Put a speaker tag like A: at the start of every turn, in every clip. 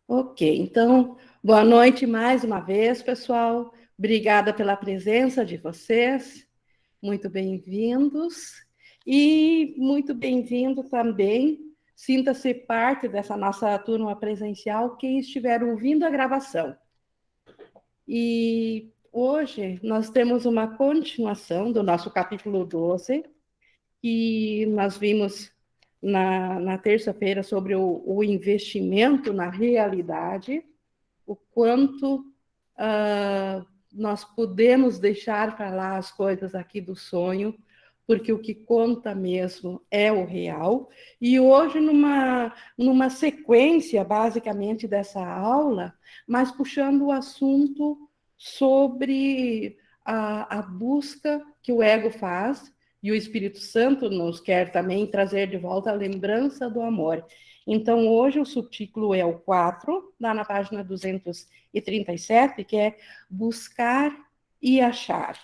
A: Ok, então, boa noite mais uma vez, pessoal. Obrigada pela presença de vocês. Muito bem-vindos. E muito bem-vindo também. Sinta-se parte dessa nossa turma presencial, quem estiver ouvindo a gravação. E hoje nós temos uma continuação do nosso capítulo 12, que nós vimos na terça-feira sobre o investimento na realidade, o quanto nós podemos deixar para lá as coisas aqui do sonho, porque o que conta mesmo é o real. E hoje, numa sequência, basicamente, dessa aula, mas puxando o assunto sobre a busca que o ego faz, e o Espírito Santo nos quer também trazer de volta a lembrança do amor. Então, hoje o subtítulo é o 4, lá na página 237, que é buscar e achar.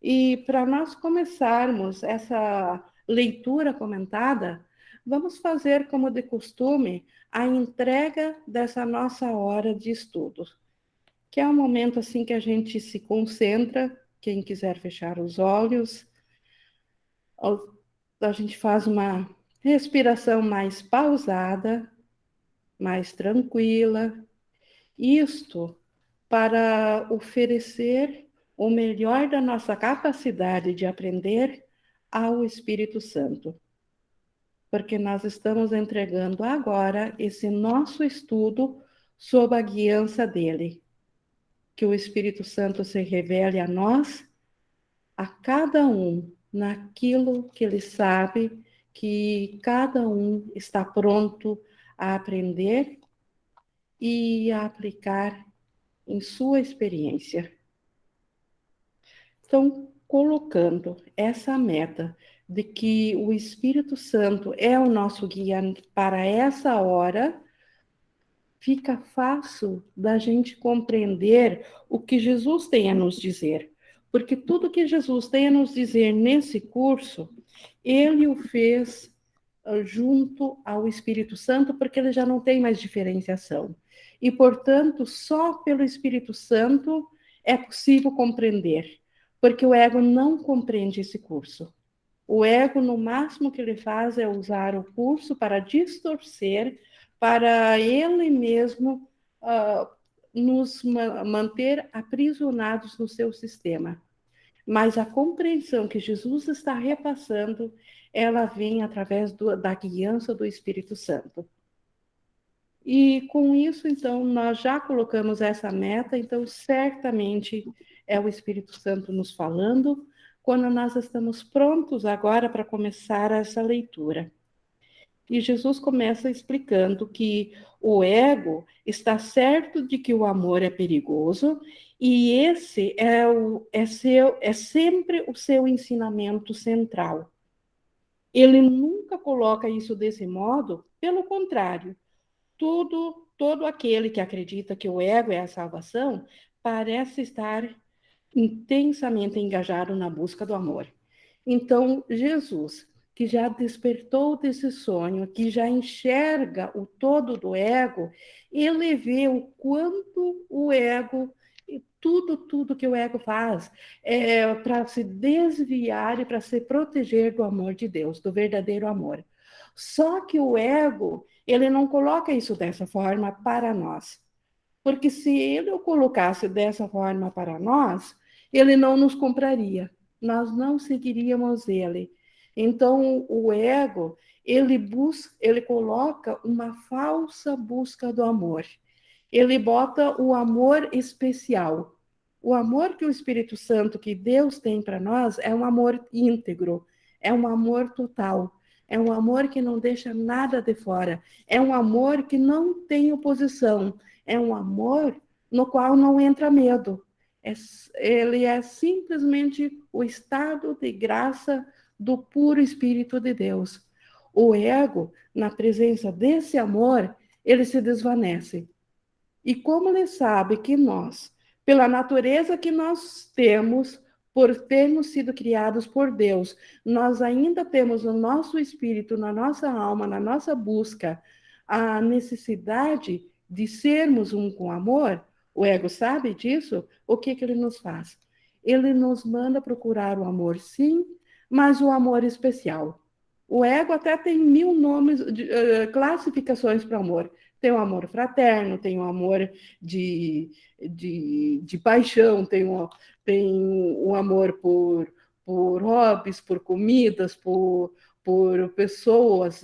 A: E para nós começarmos essa leitura comentada, vamos fazer, como de costume, a entrega dessa nossa hora de estudo, que é um momento assim que a gente se concentra, quem quiser fechar os olhos, a gente faz uma respiração mais pausada, mais tranquila, isto para oferecer o melhor da nossa capacidade de aprender ao Espírito Santo, porque nós estamos entregando agora esse nosso estudo sob a guiança dele. Que o Espírito Santo se revele a nós, a cada um, naquilo que ele sabe que cada um está pronto a aprender e a aplicar em sua experiência. Então, colocando essa meta de que o Espírito Santo é o nosso guia para essa hora, fica fácil da gente compreender o que Jesus tem a nos dizer. Porque tudo que Jesus tem a nos dizer nesse curso, ele o fez junto ao Espírito Santo, porque ele já não tem mais diferenciação. E, portanto, só pelo Espírito Santo é possível compreender, porque o ego não compreende esse curso. O ego, no máximo que ele faz é usar o curso para distorcer, para ele mesmo nos manter aprisionados no seu sistema. Mas a compreensão que Jesus está repassando, ela vem através da guiança do Espírito Santo. E com isso, então, nós já colocamos essa meta, então, certamente é o Espírito Santo nos falando, quando nós estamos prontos agora para começar essa leitura. E Jesus começa explicando que o ego está certo de que o amor é perigoso, e esse é sempre o seu ensinamento central. Ele nunca coloca isso desse modo, pelo contrário, todo aquele que acredita que o ego é a salvação parece estar intensamente engajado na busca do amor. Então, Jesus, que já despertou desse sonho, que já enxerga o todo do ego, ele vê o quanto o ego, tudo que o ego faz é para se desviar e para se proteger do amor de Deus, do verdadeiro amor. Só que o ego, ele não coloca isso dessa forma para nós. Porque se ele o colocasse dessa forma para nós, ele não nos compraria, nós não seguiríamos ele. Então, o ego, ele coloca uma falsa busca do amor. Ele bota o amor especial. O amor que o Espírito Santo, que Deus tem para nós, é um amor íntegro, é um amor total, é um amor que não deixa nada de fora, é um amor que não tem oposição, é um amor no qual não entra medo. Ele é simplesmente o estado de graça do puro Espírito de Deus. O ego, na presença desse amor, ele se desvanece. E como ele sabe que nós, pela natureza que nós temos, por termos sido criados por Deus, nós ainda temos no nosso espírito, na nossa alma, na nossa busca, a necessidade de sermos um com amor, o ego sabe disso, o que ele nos faz? Ele nos manda procurar o amor, sim, mas o amor especial. O ego até tem mil nomes, classificações para o amor. Tem o amor fraterno, tem o amor de paixão, tem o amor por hobbies, por comidas, por pessoas,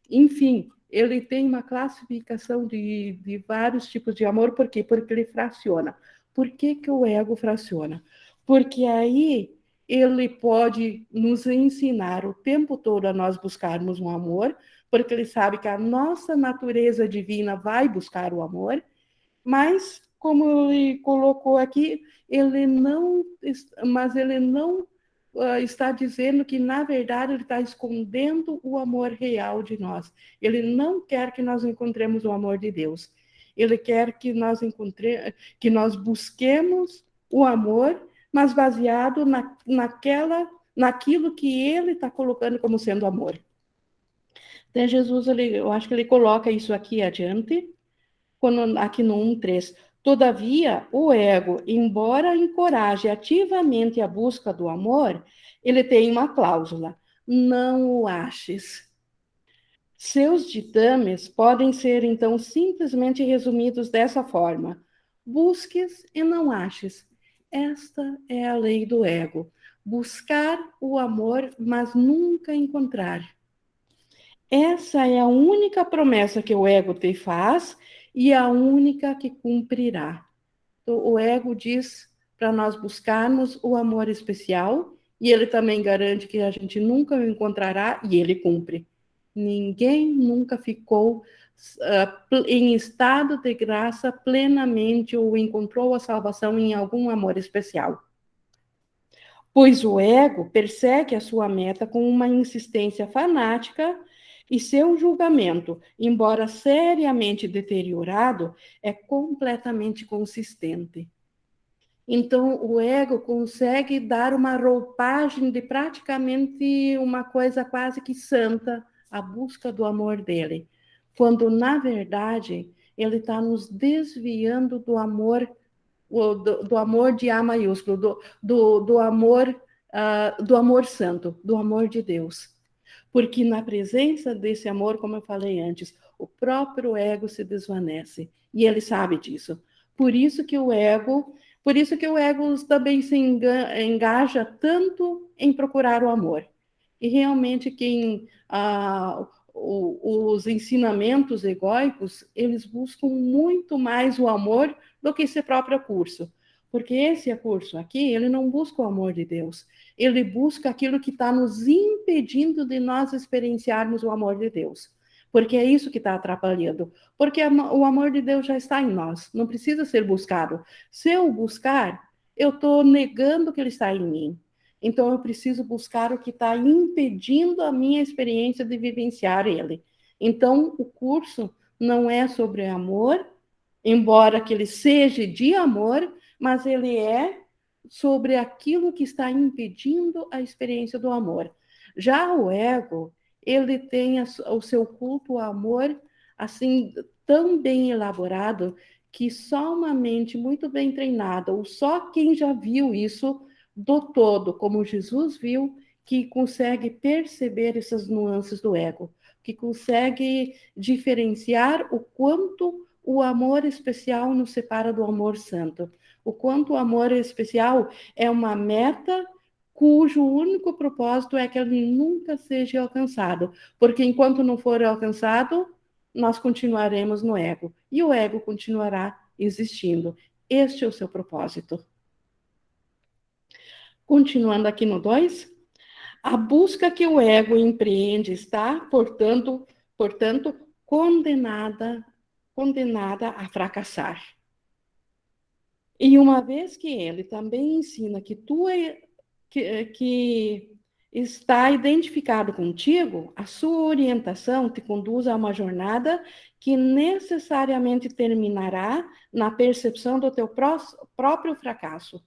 A: enfim, ele tem uma classificação de vários tipos de amor, por quê? Porque ele fraciona. Por que, que o ego fraciona? Porque aí ele pode nos ensinar o tempo todo a nós buscarmos um amor, porque ele sabe que a nossa natureza divina vai buscar o amor, mas, como ele colocou aqui, mas ele não está dizendo que, na verdade, ele está escondendo o amor real de nós. Ele não quer que nós encontremos o amor de Deus. Ele quer que que nós busquemos o amor, mas baseado naquilo que ele está colocando como sendo amor. Então, Jesus, eu acho que ele coloca isso aqui adiante, aqui no 1:3. Todavia, o ego, embora encoraje ativamente a busca do amor, ele tem uma cláusula: não o aches. Seus ditames podem ser, então, simplesmente resumidos dessa forma: busques e não aches. Esta é a lei do ego. Buscar o amor, mas nunca encontrar. Essa é a única promessa que o ego te faz e a única que cumprirá. Então, o ego diz para nós buscarmos o amor especial e ele também garante que a gente nunca o encontrará e ele cumpre. Ninguém nunca ficou em estado de graça plenamente ou encontrou a salvação em algum amor especial. Pois o ego persegue a sua meta com uma insistência fanática e seu julgamento, embora seriamente deteriorado, é completamente consistente. Então, o ego consegue dar uma roupagem de praticamente uma coisa quase que santa, a busca do amor dele, quando, na verdade, ele está nos desviando do amor de A maiúsculo, do amor santo, do amor de Deus. Porque na presença desse amor, como eu falei antes, o próprio ego se desvanece. E ele sabe disso. Por isso que o ego também se engaja tanto em procurar o amor. E realmente os ensinamentos egóicos, eles buscam muito mais o amor do que esse próprio curso. Porque esse curso aqui, ele não busca o amor de Deus. Ele busca aquilo que está nos impedindo de nós experienciarmos o amor de Deus. Porque é isso que está atrapalhando. Porque o amor de Deus já está em nós, não precisa ser buscado. Se eu buscar, eu estou negando que ele está em mim. Então, eu preciso buscar o que está impedindo a minha experiência de vivenciar ele. Então, o curso não é sobre amor, embora que ele seja de amor, mas ele é sobre aquilo que está impedindo a experiência do amor. Já o ego, ele tem o seu culto ao amor assim tão bem elaborado que só uma mente muito bem treinada, ou só quem já viu isso do todo, como Jesus viu, que consegue perceber essas nuances do ego, que consegue diferenciar o quanto o amor especial nos separa do amor santo, o quanto o amor especial é uma meta cujo único propósito é que ele nunca seja alcançado, porque enquanto não for alcançado, nós continuaremos no ego, e o ego continuará existindo. Este é o seu propósito. Continuando aqui no 2, a busca que o ego empreende está, portanto condenada a fracassar. E uma vez que ele também ensina que está identificado contigo, a sua orientação te conduz a uma jornada que necessariamente terminará na percepção do teu próprio fracasso.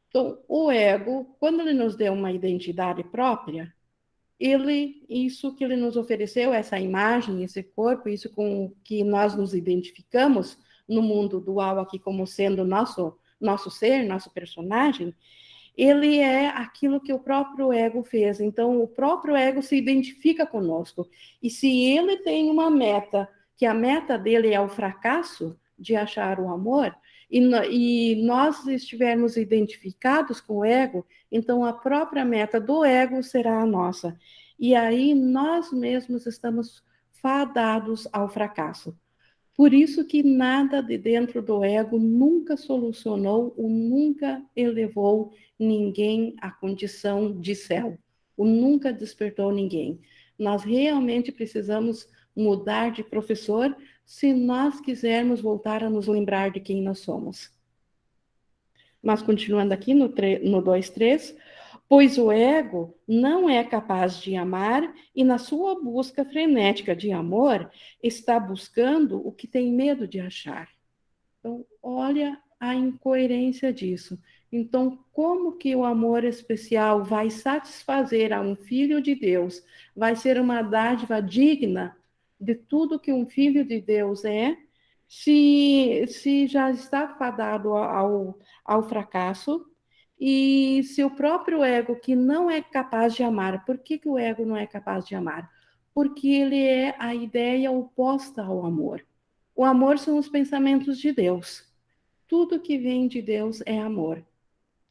A: Então, o ego, quando ele nos deu uma identidade própria, isso que ele nos ofereceu, essa imagem, esse corpo, isso com que nós nos identificamos no mundo dual aqui como sendo nosso ser, nosso personagem, ele é aquilo que o próprio ego fez. Então, o próprio ego se identifica conosco. E se ele tem uma meta, que a meta dele é o fracasso de achar o amor, e nós estivermos identificados com o ego, então a própria meta do ego será a nossa. E aí nós mesmos estamos fadados ao fracasso. Por isso que nada de dentro do ego nunca solucionou ou nunca elevou ninguém à condição de céu, ou nunca despertou ninguém. Nós realmente precisamos mudar de professor se nós quisermos voltar a nos lembrar de quem nós somos. Mas continuando aqui no 2.3, pois o ego não é capaz de amar e, na sua busca frenética de amor, está buscando o que tem medo de achar. Então, olha a incoerência disso. Então, como que o amor especial vai satisfazer a um filho de Deus? Vai ser uma dádiva digna de tudo que um filho de Deus é, se já está fadado ao fracasso, e se o próprio ego, que não é capaz de amar, por que o ego não é capaz de amar? Porque ele é a ideia oposta ao amor. O amor são os pensamentos de Deus. Tudo que vem de Deus é amor.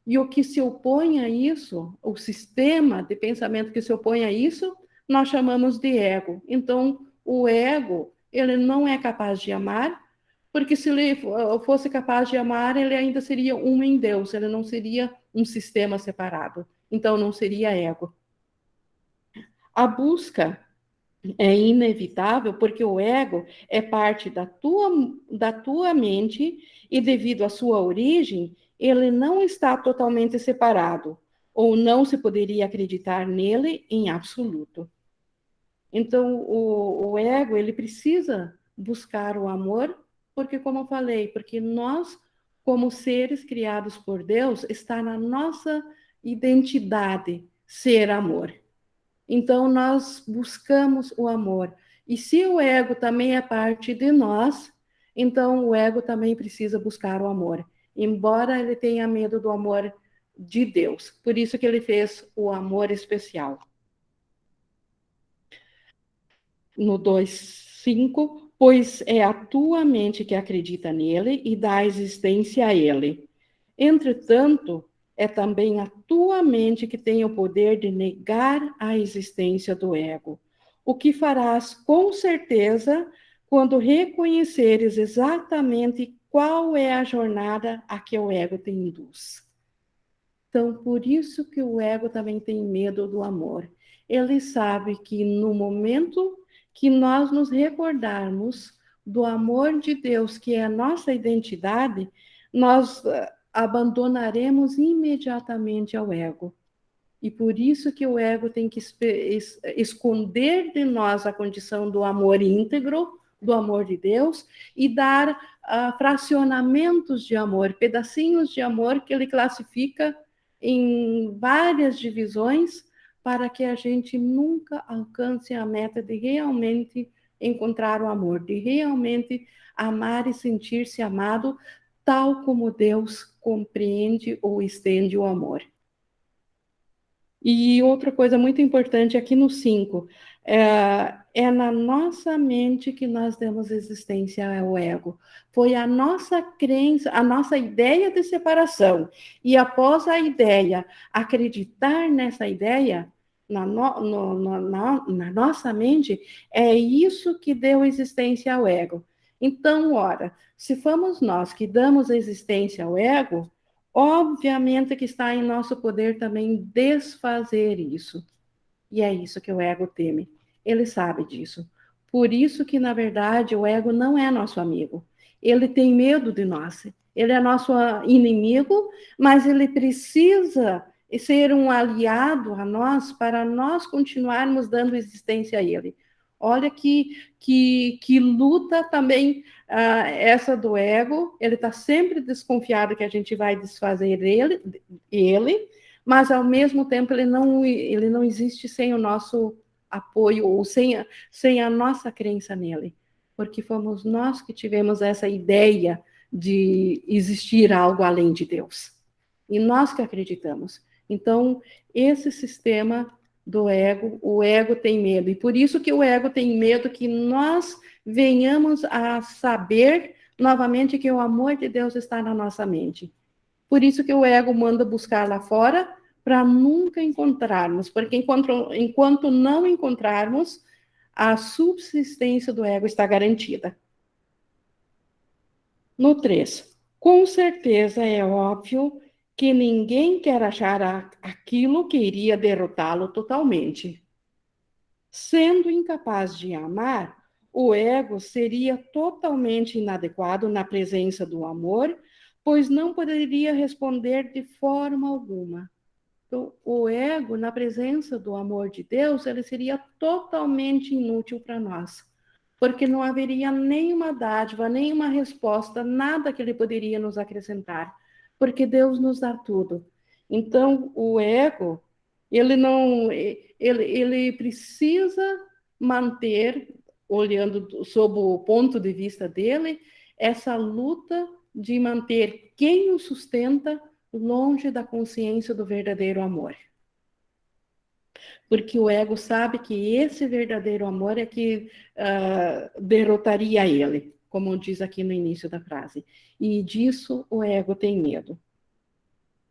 A: E o que se opõe a isso, o sistema de pensamento que se opõe a isso, nós chamamos de ego. Então, o ego, ele não é capaz de amar, porque se ele fosse capaz de amar, ele ainda seria um em Deus, ele não seria um sistema separado. Então, não seria ego. A busca é inevitável porque o ego é parte da tua mente e, devido à sua origem, ele não está totalmente separado, ou não se poderia acreditar nele em absoluto. Então, o ego, ele precisa buscar o amor, porque, como eu falei, porque nós, como seres criados por Deus, está na nossa identidade ser amor. Então, nós buscamos o amor. E se o ego também é parte de nós, então o ego também precisa buscar o amor. Embora ele tenha medo do amor de Deus. Por isso que ele fez o amor especial. No 2.5, pois é a tua mente que acredita nele e dá existência a ele. Entretanto, é também a tua mente que tem o poder de negar a existência do ego, o que farás com certeza quando reconheceres exatamente qual é a jornada a que o ego te induz. Então, por isso que o ego também tem medo do amor. Ele sabe que no momento que nós nos recordarmos do amor de Deus, que é a nossa identidade, nós abandonaremos imediatamente ao ego. E por isso que o ego tem que esconder de nós a condição do amor íntegro, do amor de Deus, e dar fracionamentos de amor, pedacinhos de amor que ele classifica em várias divisões, para que a gente nunca alcance a meta de realmente encontrar o amor, de realmente amar e sentir-se amado, tal como Deus compreende ou estende o amor. E outra coisa muito importante aqui no 5, é na nossa mente que nós demos existência ao ego. Foi a nossa crença, a nossa ideia de separação. E após a ideia, acreditar nessa ideia, na nossa mente, é isso que deu existência ao ego. Então, ora, se fomos nós que damos existência ao ego, obviamente que está em nosso poder também desfazer isso. E é isso que o ego teme. Ele sabe disso. Por isso que, na verdade, o ego não é nosso amigo. Ele tem medo de nós. Ele é nosso inimigo, mas ele precisa ser um aliado a nós para nós continuarmos dando existência a ele. Olha que luta também essa do ego. Ele está sempre desconfiado que a gente vai desfazer ele, mas ao mesmo tempo ele não existe sem o nosso apoio ou sem a nossa crença nele, porque fomos nós que tivemos essa ideia de existir algo além de Deus. E nós que acreditamos. Então, esse sistema do ego, o ego tem medo. E por isso que o ego tem medo que nós venhamos a saber novamente que o amor de Deus está na nossa mente. Por isso que o ego manda buscar lá fora para nunca encontrarmos, porque enquanto não encontrarmos, a subsistência do ego está garantida. No 3, com certeza é óbvio que ninguém quer achar aquilo que iria derrotá-lo totalmente. Sendo incapaz de amar, o ego seria totalmente inadequado na presença do amor, pois não poderia responder de forma alguma. Então, o ego, na presença do amor de Deus, ele seria totalmente inútil para nós, porque não haveria nenhuma dádiva, nenhuma resposta, nada que ele poderia nos acrescentar, porque Deus nos dá tudo. Então, o ego, ele precisa manter, olhando sob o ponto de vista dele, essa luta de manter quem o sustenta longe da consciência do verdadeiro amor. Porque o ego sabe que esse verdadeiro amor é que derrotaria ele, como diz aqui no início da frase. E disso o ego tem medo.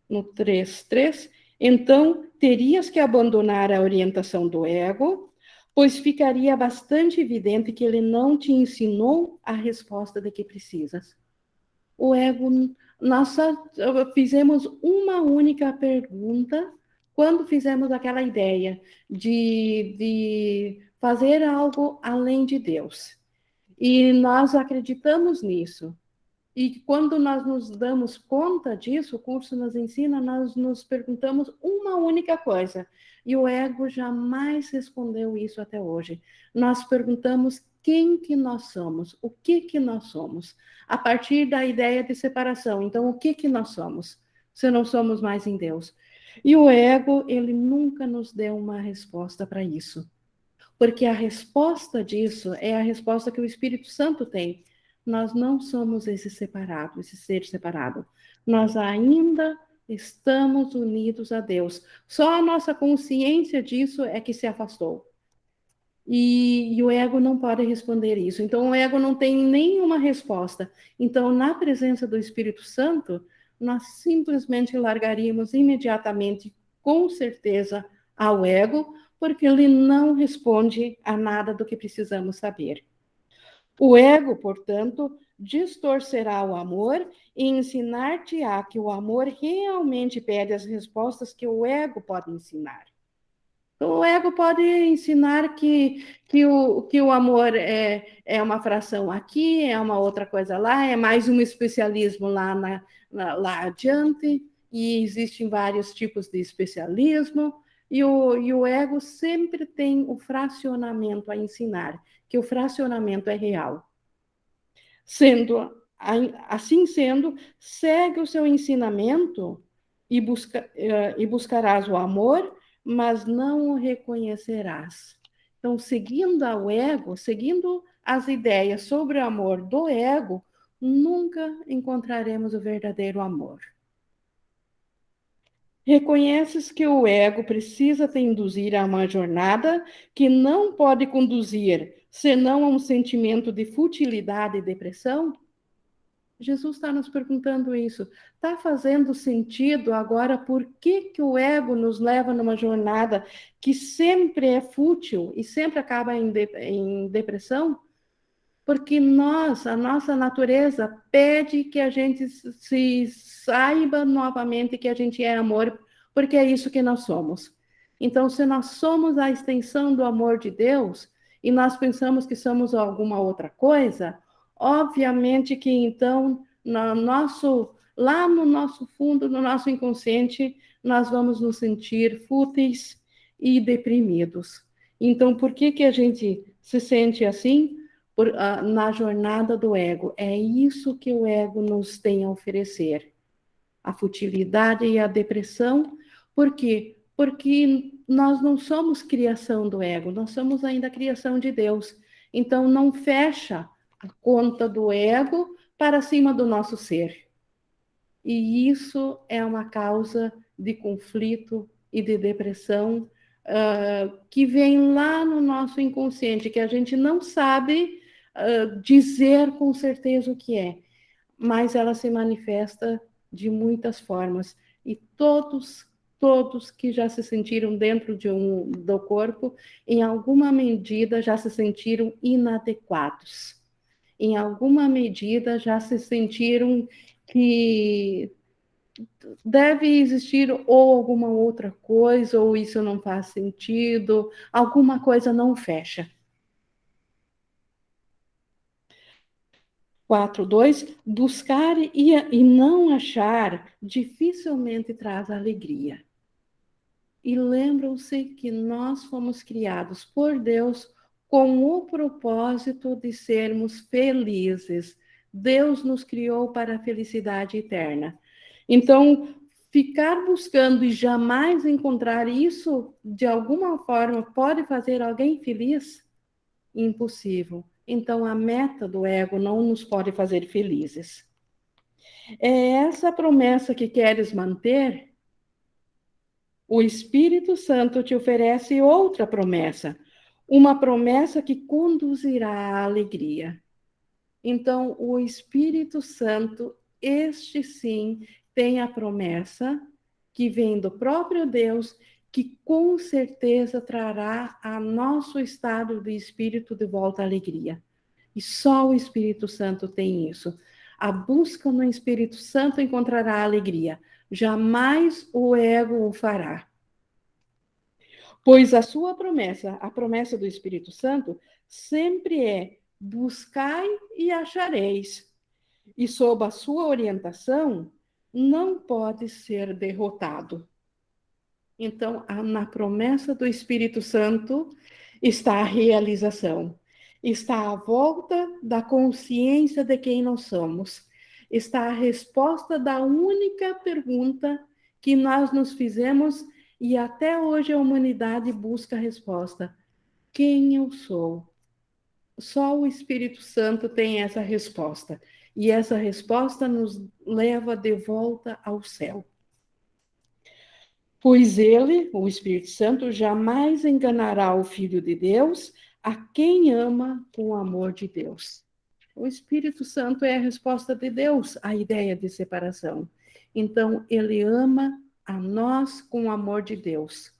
A: No 3.3, então terias que abandonar a orientação do ego, pois ficaria bastante evidente que ele não te ensinou a resposta de que precisas. O ego, nós só fizemos uma única pergunta quando fizemos aquela ideia de fazer algo além de Deus. E nós acreditamos nisso. E quando nós nos damos conta disso, o curso nos ensina, nós nos perguntamos uma única coisa. E o ego jamais respondeu isso até hoje. Nós perguntamos quem que nós somos, o que nós somos, a partir da ideia de separação. Então, o que nós somos, se não somos mais em Deus? E o ego, ele nunca nos deu uma resposta para isso. Porque a resposta disso é a resposta que o Espírito Santo tem. Nós não somos esse separado, esse ser separado. Nós ainda estamos unidos a Deus. Só a nossa consciência disso é que se afastou. E o ego não pode responder isso. Então, o ego não tem nenhuma resposta. Então, na presença do Espírito Santo, nós simplesmente largaríamos imediatamente, com certeza, ao ego, porque ele não responde a nada do que precisamos saber. O ego, portanto, distorcerá o amor e ensinar-te-á que o amor realmente pede as respostas que o ego pode ensinar. Então, o ego pode ensinar que o amor é uma fração aqui, é uma outra coisa lá, é mais um especialismo lá adiante, e existem vários tipos de especialismo, e o ego sempre tem o fracionamento a ensinar, que o fracionamento é real. Assim sendo, segue o seu ensinamento e buscarás o amor, mas não o reconhecerás. Então, seguindo ao ego, seguindo as ideias sobre o amor do ego, nunca encontraremos o verdadeiro amor. Reconheces que o ego precisa te induzir a uma jornada que não pode conduzir senão a um sentimento de futilidade e depressão? Jesus está nos perguntando isso. Está fazendo sentido agora por que o ego nos leva numa jornada que sempre é fútil e sempre acaba em depressão? Porque a nossa natureza pede que a gente se saiba novamente que a gente é amor, porque é isso que nós somos. Então, se nós somos a extensão do amor de Deus e nós pensamos que somos alguma outra coisa, obviamente que então, lá no nosso fundo, no nosso inconsciente, nós vamos nos sentir fúteis e deprimidos. Então, por que a gente se sente assim? Na jornada do ego. É isso que o ego nos tem a oferecer. A futilidade e a depressão, Por quê? Porque nós não somos criação do ego, nós somos ainda a criação de Deus. Então, não fecha a conta do ego para cima do nosso ser. E isso é uma causa de conflito e de depressão que vem lá no nosso inconsciente, que a gente não sabe dizer com certeza o que é, mas ela se manifesta de muitas formas. E todos que já se sentiram dentro do corpo, em alguma medida já se sentiram inadequados. Em alguma medida já se sentiram que deve existir ou alguma outra coisa, ou isso não faz sentido, alguma coisa não fecha. 4.2, buscar e não achar dificilmente traz alegria. E lembram-se que nós fomos criados por Deus com o propósito de sermos felizes. Deus nos criou para a felicidade eterna. Então, ficar buscando e jamais encontrar isso, de alguma forma, pode fazer alguém feliz? Impossível. Então, a meta do ego não nos pode fazer felizes. É essa promessa que queres manter? O Espírito Santo te oferece outra promessa, uma promessa que conduzirá à alegria. Então, o Espírito Santo, este sim, tem a promessa que vem do próprio Deus, que com certeza trará a nosso estado de espírito de volta à alegria. E só o Espírito Santo tem isso. A busca no Espírito Santo encontrará alegria. Jamais o ego o fará. Pois a sua promessa, a promessa do Espírito Santo, sempre é: buscai e achareis. E sob a sua orientação, não pode ser derrotado. Então, na promessa do Espírito Santo está a realização, está a volta da consciência de quem nós somos, está a resposta da única pergunta que nós nos fizemos e até hoje a humanidade busca a resposta: quem eu sou? Só o Espírito Santo tem essa resposta, e essa resposta nos leva de volta ao céu. Pois ele, o Espírito Santo, jamais enganará o Filho de Deus, a quem ama com o amor de Deus. O Espírito Santo é a resposta de Deus à ideia de separação. Então, ele ama a nós com o amor de Deus.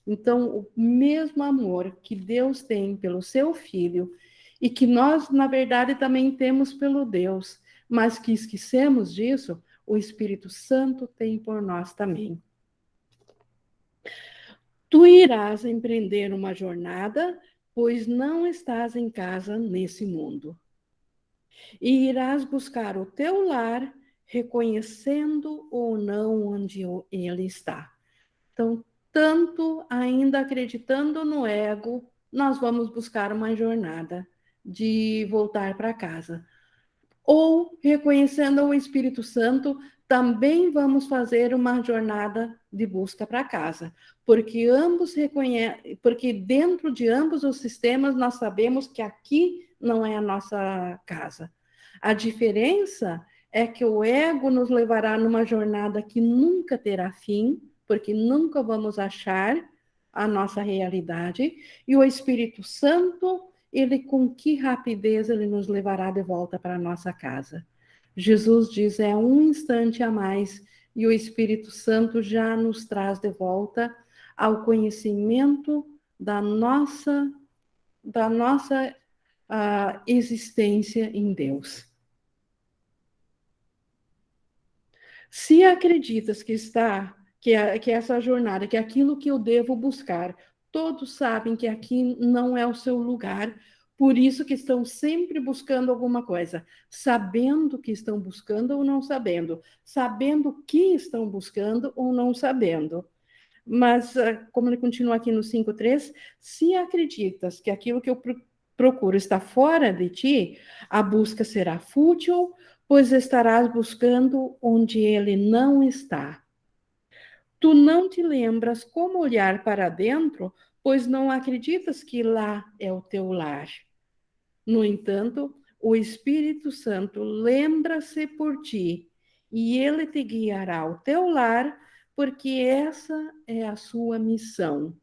A: Então, o mesmo amor que Deus tem pelo seu Filho, e que nós, na verdade, também temos pelo Deus, mas que esquecemos disso, o Espírito Santo tem por nós também. Tu irás empreender uma jornada, pois não estás em casa nesse mundo. E irás buscar o teu lar, reconhecendo ou não onde ele está. Então, tanto ainda acreditando no ego, nós vamos buscar uma jornada de voltar para casa. Ou reconhecendo o Espírito Santo, também vamos fazer uma jornada de busca para casa, porque ambos reconhecem, porque dentro de ambos os sistemas nós sabemos que aqui não é a nossa casa. A diferença é que o ego nos levará numa jornada que nunca terá fim, porque nunca vamos achar a nossa realidade, e o Espírito Santo, ele com que rapidez ele nos levará de volta para a nossa casa. Jesus diz, é um instante a mais, e o Espírito Santo já nos traz de volta ao conhecimento da nossa existência em Deus. Se acreditas que essa jornada, que aquilo que eu devo buscar, todos sabem que aqui não é o seu lugar, por isso que estão sempre buscando alguma coisa, sabendo que estão buscando ou não sabendo, sabendo o que estão buscando ou não sabendo. Mas, como ele continua aqui no 5.3, se acreditas que aquilo que eu procuro está fora de ti, a busca será fútil, pois estarás buscando onde ele não está. Tu não te lembras como olhar para dentro, pois não acreditas que lá é o teu lar. No entanto, o Espírito Santo lembra-se por ti e ele te guiará ao teu lar, porque essa é a sua missão.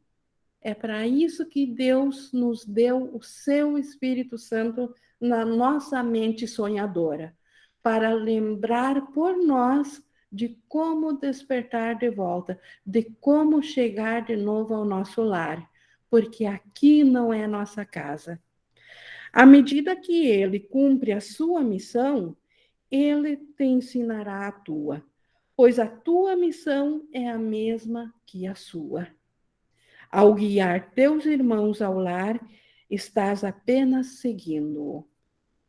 A: É para isso que Deus nos deu o seu Espírito Santo na nossa mente sonhadora, para lembrar por nós de como despertar de volta, de como chegar de novo ao nosso lar, porque aqui não é nossa casa. À medida que ele cumpre a sua missão, ele te ensinará a tua, pois a tua missão é a mesma que a sua. Ao guiar teus irmãos ao lar, estás apenas seguindo-o.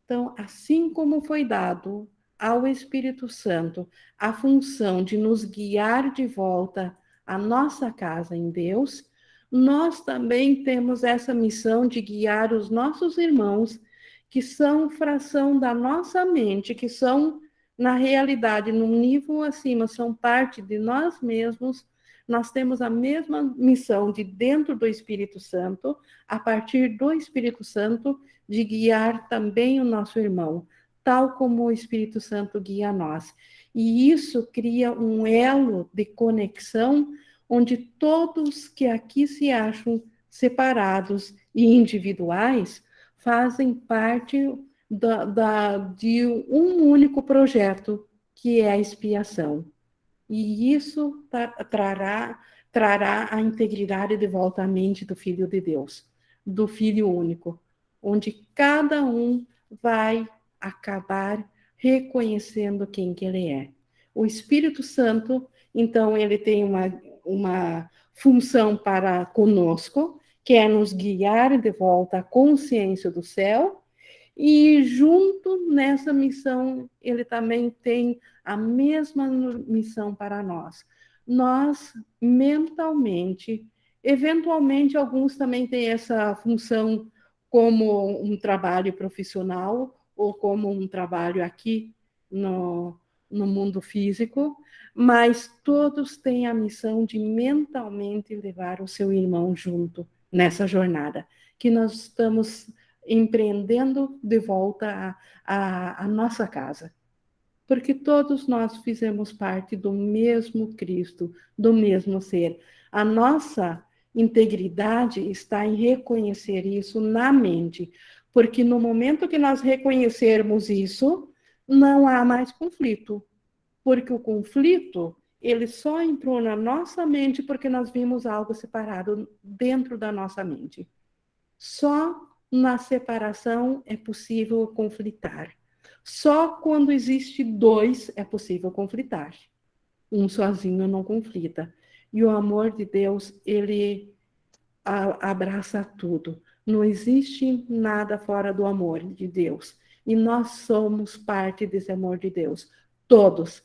A: Então, assim como foi dado ao Espírito Santo a função de nos guiar de volta à nossa casa em Deus, nós também temos essa missão de guiar os nossos irmãos, que são fração da nossa mente, que são, na realidade, num nível acima, são parte de nós mesmos. Nós temos a mesma missão de, dentro do Espírito Santo, a partir do Espírito Santo, de guiar também o nosso irmão, tal como o Espírito Santo guia nós. E isso cria um elo de conexão onde todos que aqui se acham separados e individuais fazem parte de um único projeto, que é a expiação. E isso trará a integridade de volta à mente do Filho de Deus, do Filho único, onde cada um vai acabar reconhecendo quem que ele é. O Espírito Santo, então, ele tem uma função para conosco, que é nos guiar de volta à consciência do céu, e junto nessa missão, ele também tem a mesma missão para nós. Nós, mentalmente, eventualmente, alguns também têm essa função como um trabalho profissional ou como um trabalho aqui no mundo físico, mas todos têm a missão de mentalmente levar o seu irmão junto nessa jornada, que nós estamos empreendendo de volta à nossa casa. Porque todos nós fizemos parte do mesmo Cristo, do mesmo ser. A nossa integridade está em reconhecer isso na mente, porque no momento que nós reconhecermos isso, não há mais conflito, porque o conflito ele só entrou na nossa mente porque nós vimos algo separado dentro da nossa mente. Só na separação é possível conflitar. Só quando existe dois é possível conflitar. Um sozinho não conflita. E o amor de Deus, ele abraça tudo. Não existe nada fora do amor de Deus. E nós somos parte desse amor de Deus. Todos.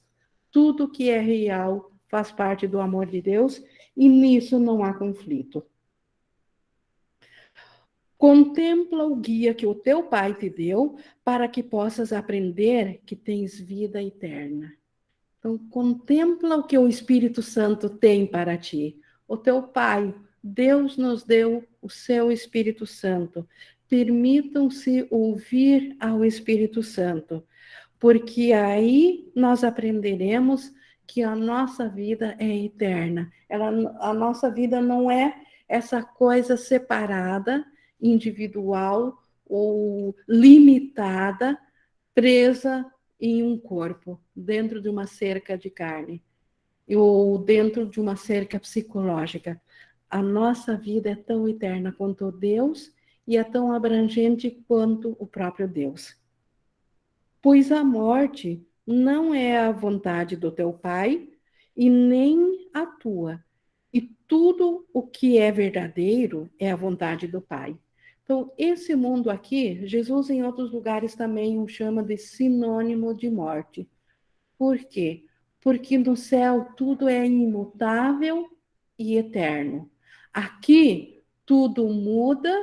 A: Tudo que é real faz parte do amor de Deus e nisso não há conflito. Contempla o guia que o teu pai te deu para que possas aprender que tens vida eterna. Então, contempla o que o Espírito Santo tem para ti. O teu pai, Deus nos deu o seu Espírito Santo. Permitam-se ouvir ao Espírito Santo, porque aí nós aprenderemos que a nossa vida é eterna. A nossa vida não é essa coisa separada, individual ou limitada, presa em um corpo, dentro de uma cerca de carne, ou dentro de uma cerca psicológica. A nossa vida é tão eterna quanto Deus e é tão abrangente quanto o próprio Deus. Pois a morte não é a vontade do teu Pai e nem a tua. E tudo o que é verdadeiro é a vontade do Pai. Então, esse mundo aqui, Jesus em outros lugares também o chama de sinônimo de morte. Por quê? Porque no céu tudo é imutável e eterno. Aqui tudo muda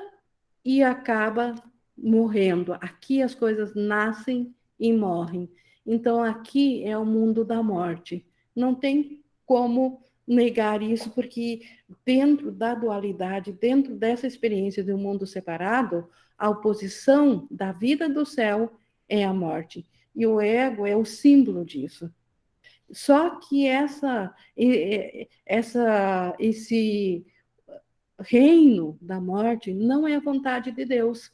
A: e acaba morrendo. Aqui as coisas nascem e morrem. Então aqui é o mundo da morte. Não tem como negar isso, porque dentro da dualidade, dentro dessa experiência de um mundo separado, a oposição da vida do céu é a morte. E o ego é o símbolo disso. Só que esse reino da morte não é a vontade de Deus.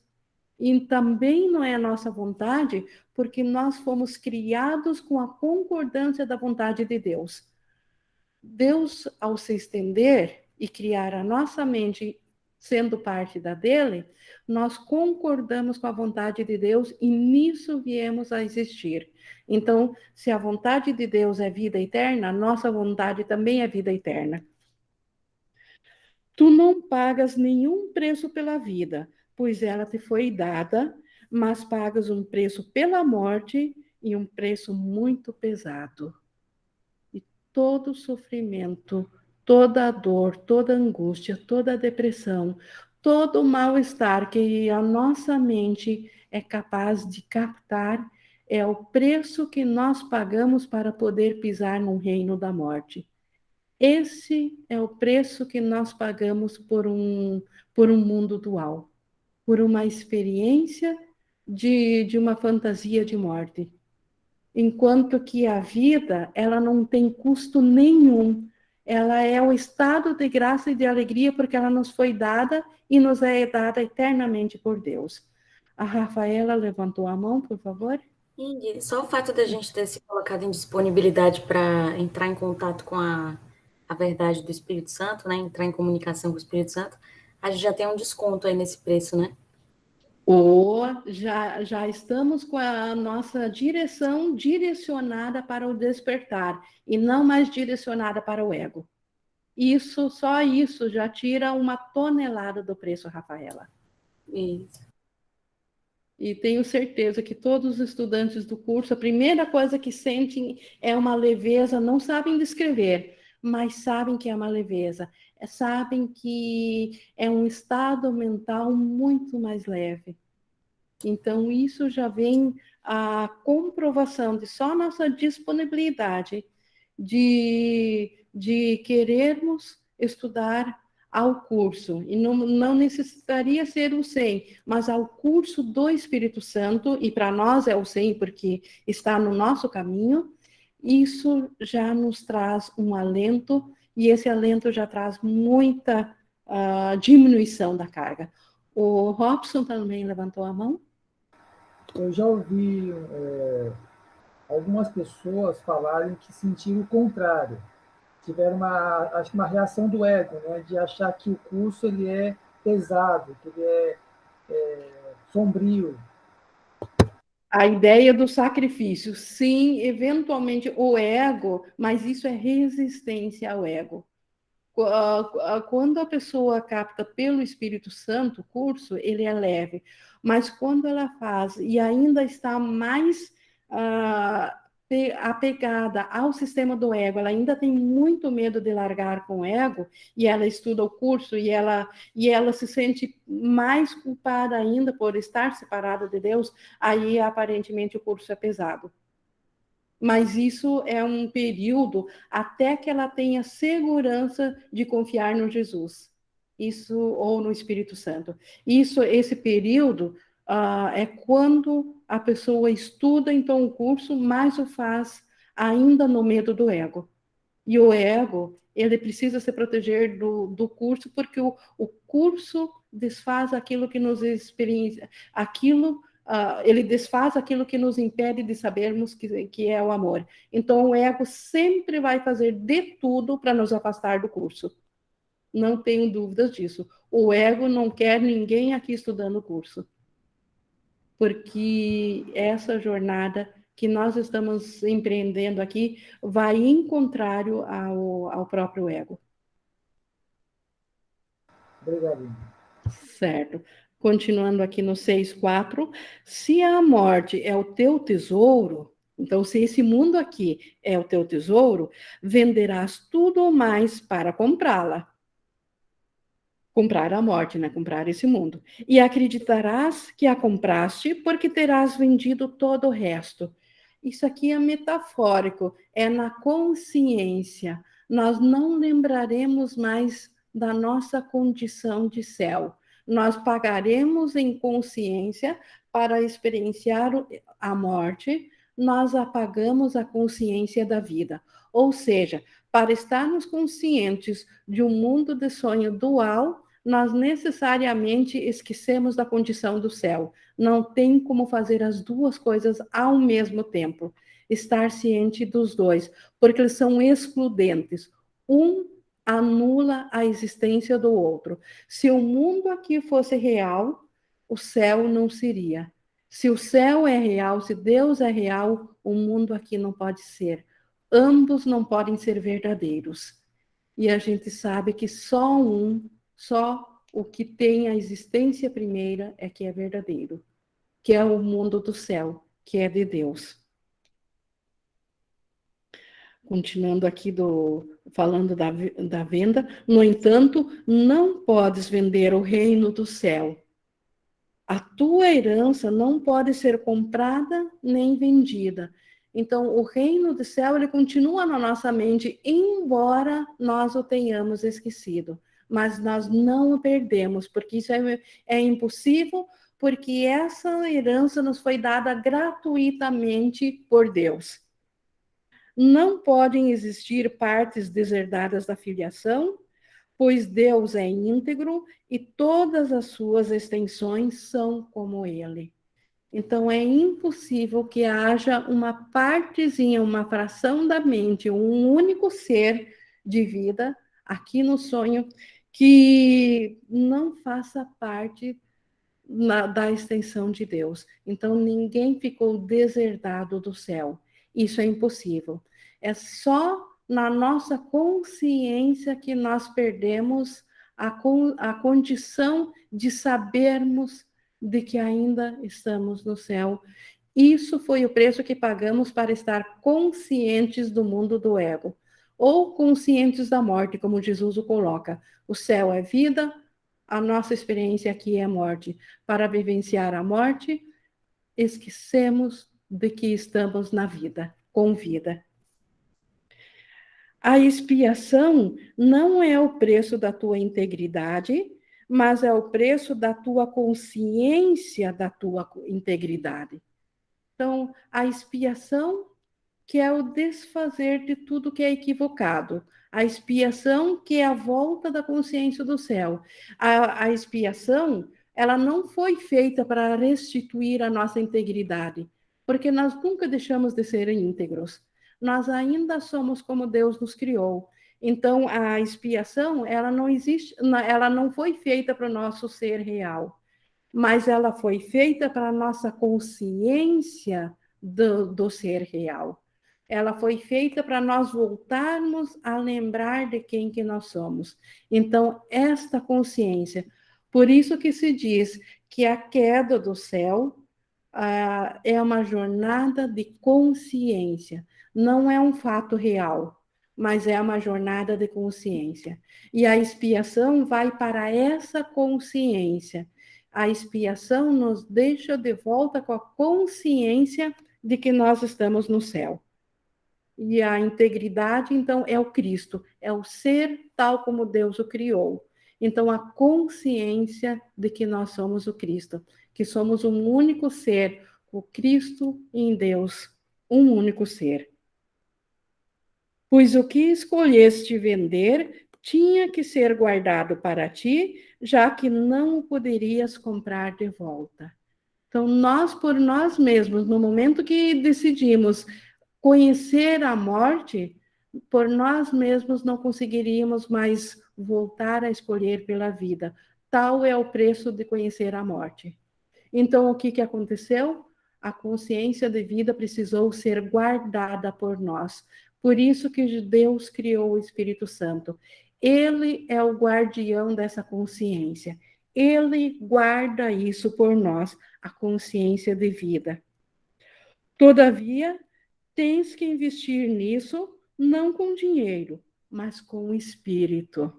A: E também não é a nossa vontade, porque nós fomos criados com a concordância da vontade de Deus. Deus, ao se estender e criar a nossa mente sendo parte da dele, nós concordamos com a vontade de Deus e nisso viemos a existir. Então, se a vontade de Deus é vida eterna, a nossa vontade também é vida eterna. Tu não pagas nenhum preço pela vida, pois ela te foi dada, mas pagas um preço pela morte e um preço muito pesado. E todo sofrimento, toda dor, toda angústia, toda depressão, todo mal-estar que a nossa mente é capaz de captar é o preço que nós pagamos para poder pisar no reino da morte. Esse é o preço que nós pagamos por um mundo dual, por uma experiência de uma fantasia de morte. Enquanto que a vida, ela não tem custo nenhum. Ela é o estado de graça e de alegria porque ela nos foi dada e nos é dada eternamente por Deus. A Rafaela levantou a mão, por favor.
B: E só o fato da gente ter se colocado em disponibilidade para entrar em contato com a verdade do Espírito Santo, né? Entrar em comunicação com o Espírito Santo, a gente já tem um desconto aí nesse preço, né?
A: Ou já estamos com a nossa direção direcionada para o despertar e não mais direcionada para o ego. Isso, só isso já tira uma tonelada do preço, Rafaela.
B: Isso.
A: E tenho certeza que todos os estudantes do curso, a primeira coisa que sentem é uma leveza, não sabem descrever, mas sabem que é uma leveza, sabem que é um estado mental muito mais leve. Então, isso já vem a comprovação de só nossa disponibilidade de querermos estudar ao curso. E não necessitaria ser o 100, mas ao curso do Espírito Santo, e para nós é o 100 porque está no nosso caminho, isso já nos traz um alento, e esse alento já traz muita diminuição da carga. O Robson também levantou a mão.
C: Eu já ouvi algumas pessoas falarem que sentiram o contrário, tiveram acho que uma reação do ego, né, de achar que o curso ele é pesado, que ele é sombrio.
A: A ideia do sacrifício, sim, eventualmente o ego, mas isso é resistência ao ego. Quando a pessoa capta pelo Espírito Santo o curso, ele é leve, mas quando ela faz e ainda está mais apegada ao sistema do ego, ela ainda tem muito medo de largar com o ego, e ela estuda o curso e ela se sente mais culpada ainda por estar separada de Deus, aí aparentemente o curso é pesado. Mas isso é um período até que ela tenha segurança de confiar no Jesus, isso ou no Espírito Santo. Esse período é quando a pessoa estuda então o curso, mas o faz ainda no medo do ego. E o ego, ele precisa se proteger do curso, porque o curso desfaz aquilo que nos experiencia, ele desfaz aquilo que nos impede de sabermos que é o amor. Então, o ego sempre vai fazer de tudo para nos afastar do curso. Não tenho dúvidas disso. O ego não quer ninguém aqui estudando o curso. Porque essa jornada que nós estamos empreendendo aqui vai em contrário ao próprio ego.
C: Obrigado.
A: Certo. Continuando aqui no 6.4, se a morte é o teu tesouro, então se esse mundo aqui é o teu tesouro, venderás tudo ou mais para comprá-la. Comprar a morte, né? Comprar esse mundo. E acreditarás que a compraste porque terás vendido todo o resto. Isso aqui é metafórico, é na consciência. nós não lembraremos mais da nossa condição de céu. Nós pagaremos em consciência para experienciar a morte, nós apagamos a consciência da vida. Ou seja, para estarmos conscientes de um mundo de sonho dual, nós necessariamente esquecemos da condição do céu. Não tem como fazer as duas coisas ao mesmo tempo. Estar ciente dos dois, porque eles são excludentes. Um anula a existência do outro. Se o mundo aqui fosse real, o céu não seria. Se o céu é real, se Deus é real, o mundo aqui não pode ser. Ambos não podem ser verdadeiros. E a gente sabe que só o que tem a existência primeira é que é verdadeiro, que é o mundo do céu, que é de Deus. Continuando aqui falando da venda, no entanto, não podes vender o reino do céu. A tua herança não pode ser comprada nem vendida. Então, o reino do céu, ele continua na nossa mente, embora nós o tenhamos esquecido. Mas nós não o perdemos, porque isso é impossível, porque essa herança nos foi dada gratuitamente por Deus. Não podem existir partes deserdadas da filiação, pois Deus é íntegro e todas as suas extensões são como ele. Então, é impossível que haja uma partezinha, uma fração da mente, um único ser de vida aqui no sonho que não faça parte da extensão de Deus. Então, ninguém ficou deserdado do céu. Isso é impossível. É só na nossa consciência que nós perdemos a condição de sabermos de que ainda estamos no céu. Isso foi o preço que pagamos para estar conscientes do mundo do ego, ou conscientes da morte, como Jesus o coloca. O céu é vida, a nossa experiência aqui é morte. Para vivenciar a morte, esquecemos de que estamos na vida, com vida. A expiação não é o preço da tua integridade, mas é o preço da tua consciência da tua integridade. Então, a expiação, que é o desfazer de tudo que é equivocado. A expiação, que é a volta da consciência do céu. A expiação, ela não foi feita para restituir a nossa integridade, porque nós nunca deixamos de ser íntegros. Nós ainda somos como Deus nos criou. Então, a expiação, ela não existe, ela não foi feita para o nosso ser real, mas ela foi feita para a nossa consciência do ser real. Ela foi feita para nós voltarmos a lembrar de quem que nós somos. Então, esta consciência, por isso que se diz que a queda do céu é uma jornada de consciência, não é um fato real, mas é uma jornada de consciência. E a expiação vai para essa consciência. A expiação nos deixa de volta com a consciência de que nós estamos no céu. E a integridade, então, é o Cristo, é o ser tal como Deus o criou. Então, a consciência de que nós somos o Cristo, que somos um único ser, o Cristo em Deus, um único ser. Pois o que escolheste vender tinha que ser guardado para ti, já que não o poderias comprar de volta. Então, nós, por nós mesmos, no momento que decidimos conhecer a morte, por nós mesmos não conseguiríamos mais voltar a escolher pela vida. Tal é o preço de conhecer a morte. Então, o que aconteceu? A consciência de vida precisou ser guardada por nós. Por isso que Deus criou o Espírito Santo. Ele é o guardião dessa consciência. Ele guarda isso por nós, a consciência de vida. Todavia, tens que investir nisso, não com dinheiro, mas com o espírito.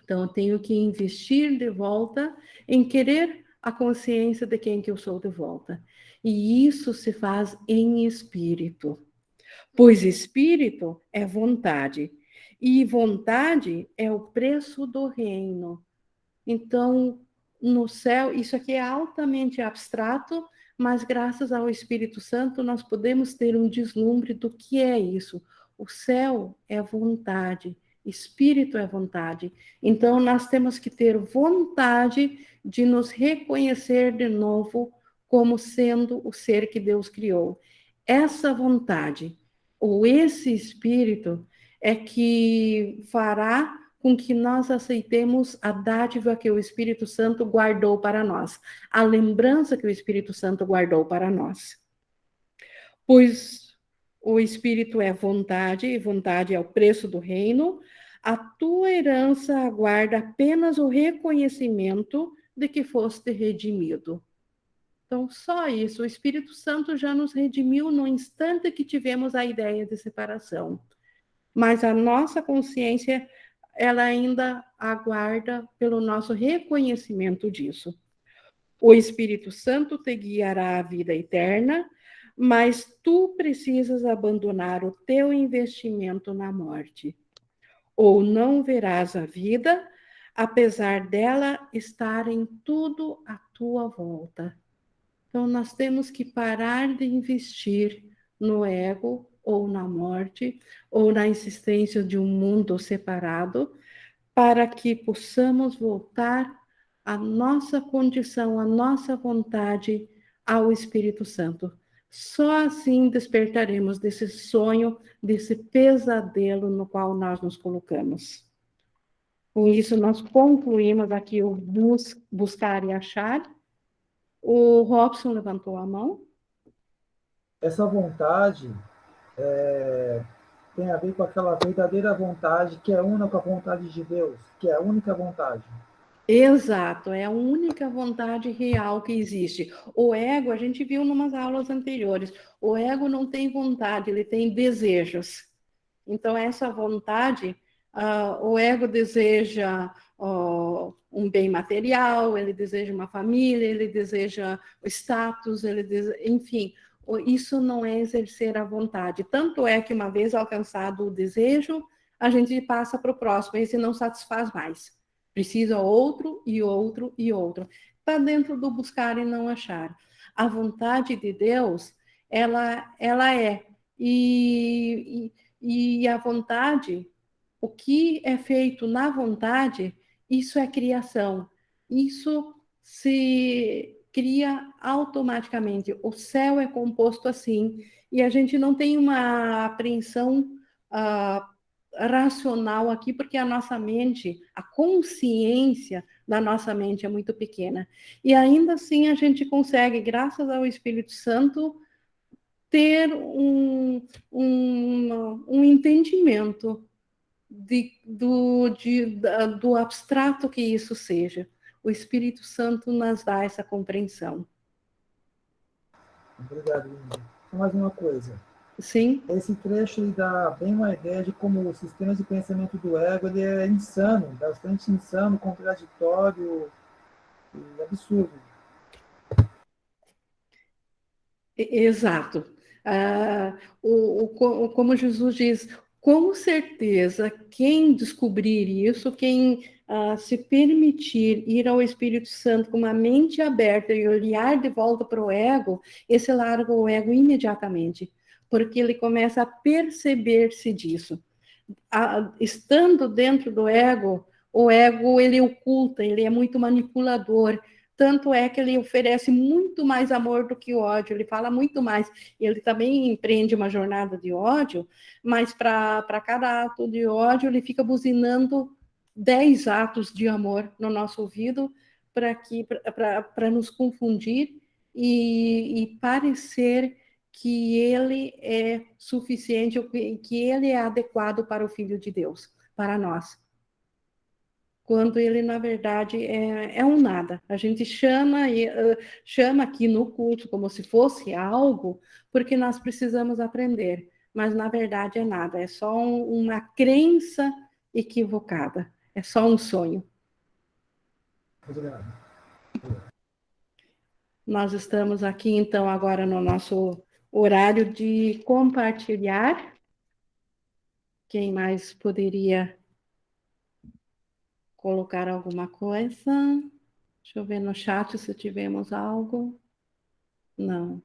A: Então, eu tenho que investir de volta em querer a consciência de quem que eu sou de volta. E isso se faz em espírito. Pois espírito é vontade. E vontade é o preço do reino. Então, no céu, isso aqui é altamente abstrato, mas graças ao Espírito Santo nós podemos ter um deslumbre do que é isso. O céu é vontade, espírito é vontade. Então, nós temos que ter vontade de nos reconhecer de novo como sendo o ser que Deus criou. Essa vontade, ou esse espírito, é que fará com que nós aceitemos a dádiva que o Espírito Santo guardou para nós, a lembrança que o Espírito Santo guardou para nós. Pois o Espírito é vontade, e vontade é o preço do reino, a tua herança aguarda apenas o reconhecimento de que foste redimido. Então, só isso, o Espírito Santo já nos redimiu no instante que tivemos a ideia de separação. Mas a nossa consciência, ela ainda aguarda pelo nosso reconhecimento disso. O Espírito Santo te guiará à vida eterna, mas tu precisas abandonar o teu investimento na morte. Ou não verás a vida, apesar dela estar em tudo à tua volta. Então, nós temos que parar de investir no ego, ou na morte, ou na insistência de um mundo separado, para que possamos voltar à nossa condição, à nossa vontade, ao Espírito Santo. Só assim despertaremos desse sonho, desse pesadelo no qual nós nos colocamos. Com isso, nós concluímos aqui o buscar e achar. O Robson levantou a mão.
C: Essa vontade tem a ver com aquela verdadeira vontade que é una com a vontade de Deus, que é a única vontade.
A: Exato, é a única vontade real que existe. O ego, a gente viu em umas aulas anteriores, o ego não tem vontade, ele tem desejos. Então, essa vontade, o ego deseja um bem material, ele deseja uma família, ele deseja o status, enfim, isso não é exercer a vontade. Tanto é que, uma vez alcançado o desejo, a gente passa para o próximo, esse não satisfaz mais. Precisa outro e outro e outro. Está dentro do buscar e não achar. A vontade de Deus, ela é. E a vontade, o que é feito na vontade, isso é criação. Isso se cria automaticamente. O céu é composto assim. E a gente não tem uma apreensão racional aqui, porque a nossa mente, a consciência da nossa mente é muito pequena. E ainda assim a gente consegue, graças ao Espírito Santo, ter um entendimento do abstrato que isso seja. O Espírito Santo nos dá essa compreensão.
C: Obrigado, Ingrid. Mais uma coisa.
A: Sim.
C: Esse trecho ele dá bem uma ideia de como o sistema de pensamento do ego ele é insano, bastante insano, contraditório e absurdo.
A: Exato. Como Jesus diz, com certeza, quem descobrir isso, quem se permitir ir ao Espírito Santo com uma mente aberta e olhar de volta para o ego, esse larga o ego imediatamente, porque ele começa a perceber-se disso. Estando dentro do ego, o ego ele oculta, ele é muito manipulador. Tanto é que ele oferece muito mais amor do que ódio, ele fala muito mais. Ele também empreende uma jornada de ódio, mas para cada ato de ódio, ele fica buzinando 10 atos de amor no nosso ouvido para nos confundir e parecer que ele é suficiente, que ele é adequado para o Filho de Deus, para nós. Quando ele, na verdade, é um nada. A gente chama aqui no culto como se fosse algo, porque nós precisamos aprender, mas, na verdade, é nada. É só uma crença equivocada. É só um sonho.
C: Obrigado.
A: Nós estamos aqui, então, agora no nosso horário de compartilhar. Quem mais poderia colocar alguma coisa? Deixa eu ver no chat se tivemos algo. Não.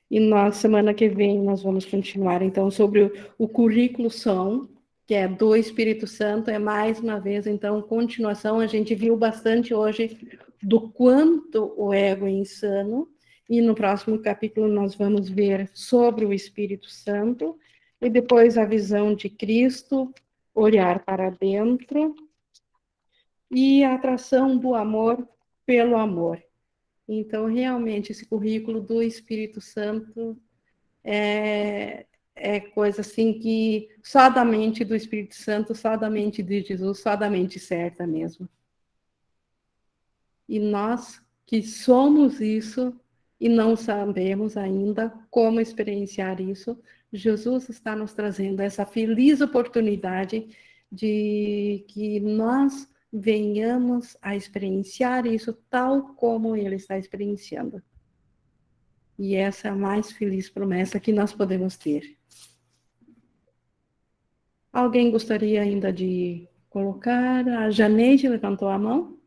A: E na semana que vem nós vamos continuar, então, sobre o currículo som, que é do Espírito Santo, é mais uma vez, então, continuação. A gente viu bastante hoje do quanto o ego é insano, e no próximo capítulo nós vamos ver sobre o Espírito Santo, e depois a visão de Cristo, olhar para dentro, e a atração do amor pelo amor. Então, realmente, esse currículo do Espírito Santo é coisa assim que só da mente do Espírito Santo, só da mente de Jesus, só da mente certa mesmo. E nós que somos isso e não sabemos ainda como experienciar isso, Jesus está nos trazendo essa feliz oportunidade de que nós venhamos a experienciar isso tal como ele está experienciando. E essa é a mais feliz promessa que nós podemos ter. Alguém gostaria ainda de colocar? A Janeide levantou a mão.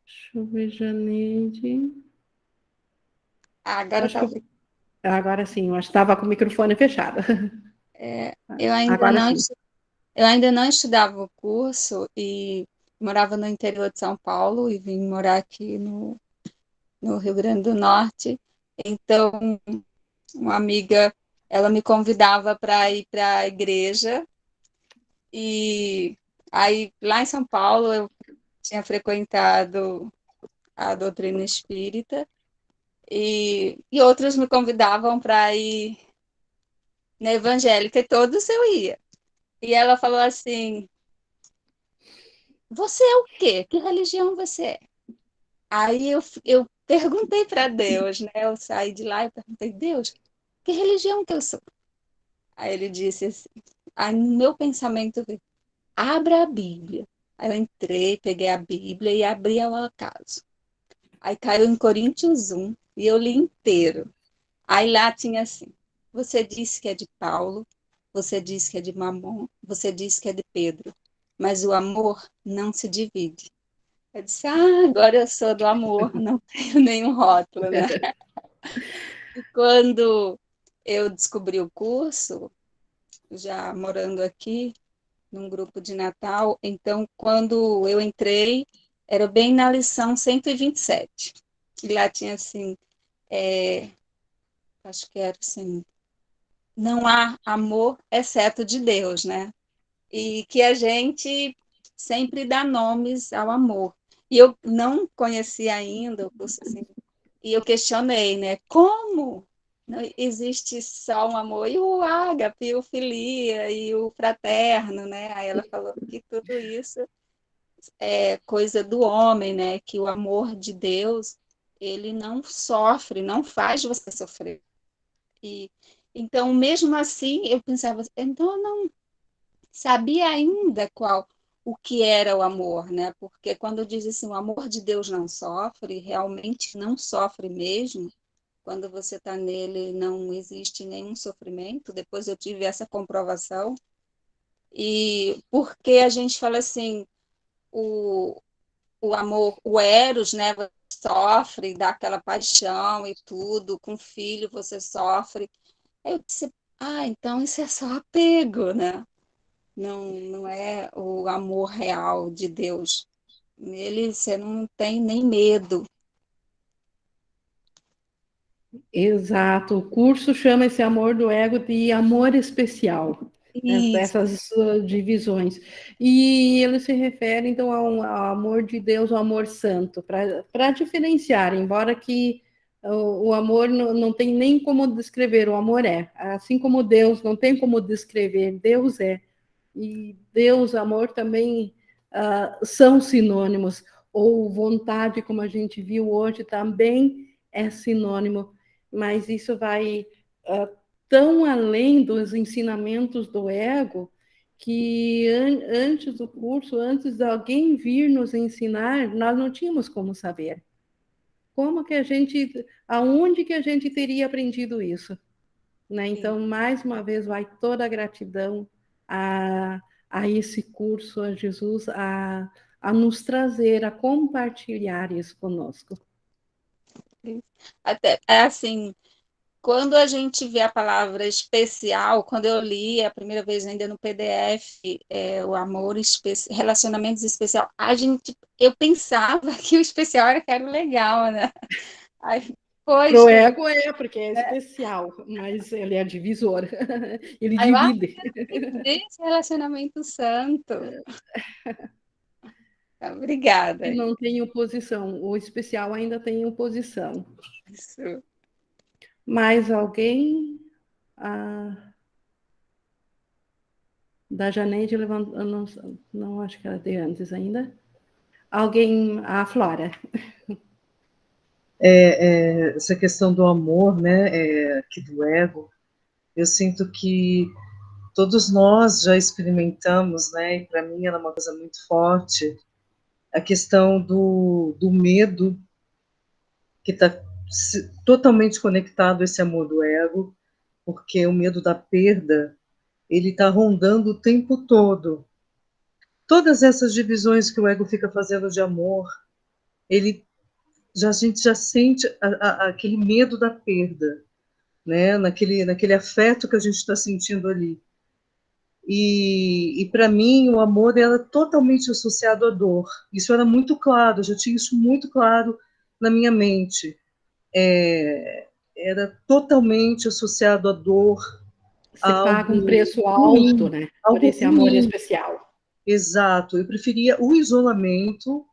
A: Deixa eu ver, Janeide.
D: Agora
A: Acho
D: tá.
A: que agora sim, eu acho que estava com o microfone fechado.
D: Eu ainda
A: Agora
D: não,
A: sim.
D: eu ainda não estudava o curso e morava no interior de São Paulo e vim morar aqui no Rio Grande do Norte. Então, uma amiga, ela me convidava para ir para a igreja e aí lá em São Paulo eu tinha frequentado a doutrina espírita e outros me convidavam para ir na evangélica e todos eu ia. E ela falou assim: Você é o quê? Que religião você é? Aí eu perguntei para Deus, né? Eu saí de lá e perguntei: Deus, que religião que eu sou? Aí ele disse assim: aí no meu pensamento veio: Abra a Bíblia. Aí eu entrei, peguei a Bíblia e abri ao acaso. Aí caiu em Coríntios 1 e eu li inteiro. Aí lá tinha assim: Você disse que é de Paulo, você disse que é de Mamon, você disse que é de Pedro, mas o amor não se divide. Eu disse, agora eu sou do amor, não tenho nenhum rótulo, né? E quando eu descobri o curso, já morando aqui, num grupo de Natal, então, quando eu entrei, era bem na lição 127. E lá tinha assim, acho que era assim, não há amor exceto de Deus, né? E que a gente sempre dá nomes ao amor. E eu não conhecia ainda o curso assim, e eu questionei, né? Como não existe só um amor? E o ágape, e o filia, e o fraterno, né? Aí ela falou que tudo isso é coisa do homem, né? Que o amor de Deus, ele não sofre, não faz você sofrer. E então, mesmo assim, eu pensava, então eu não sabia ainda qual o que era o amor, né? Porque quando diz assim, o amor de Deus não sofre, realmente não sofre mesmo. Quando você está nele, não existe nenhum sofrimento. Depois eu tive essa comprovação. E porque a gente fala assim, o, o amor, o eros, né? Você sofre, dá aquela paixão e tudo. Com filho você sofre. Aí eu disse, então isso é só apego, né? Não é o amor real de Deus. Nele você não tem nem medo.
A: Exato. O curso chama esse amor do ego de amor especial,
D: Isso,
A: essas divisões. E ele se refere, então, ao amor de Deus, ao amor santo, para diferenciar, embora que o amor não tem nem como descrever, o amor é. Assim como Deus não tem como descrever, Deus é. E Deus, amor também são sinônimos. Ou vontade, como a gente viu hoje, também é sinônimo, mas isso vai tão além dos ensinamentos do ego que antes do curso, antes de alguém vir nos ensinar, nós não tínhamos como saber. como que a gente, aonde que a gente teria aprendido isso? Né? Então, mais uma vez, vai toda a gratidão a esse curso, a Jesus, a nos trazer, a compartilhar isso conosco.
D: Até, é assim, quando a gente vê a palavra especial, quando eu li a primeira vez ainda no PDF, o amor, relacionamentos especial, eu pensava que o especial era o legal, né? Aí,
A: Para o
D: poxa,
A: ego porque é especial, mas ele é divisor, ele
D: aí eu
A: divide.
D: esse relacionamento santo. Obrigada.
A: E não tem oposição, o especial ainda tem oposição.
D: Isso.
A: Mais alguém? Ah, da Janeide levantou, não acho que era de antes ainda. Alguém, a Flora.
E: Essa questão do amor, né, aqui do ego, eu sinto que todos nós já experimentamos, né, e para mim ela é uma coisa muito forte, a questão do medo, que está totalmente conectado a esse amor do ego, porque o medo da perda, ele está rondando o tempo todo. Todas essas divisões que o ego fica fazendo de amor, a gente já sente aquele medo da perda, né? Naquele afeto que a gente está sentindo ali. E para mim, o amor era totalmente associado à dor. Isso era muito claro, eu já tinha isso muito claro na minha mente. Era totalmente associado à dor, a
A: Se paga um
E: algo
A: preço alto,
E: ruim,
A: né? Por
E: algo
A: esse amor
E: ruim.
A: especial.
E: Exato. Eu preferia o isolamento,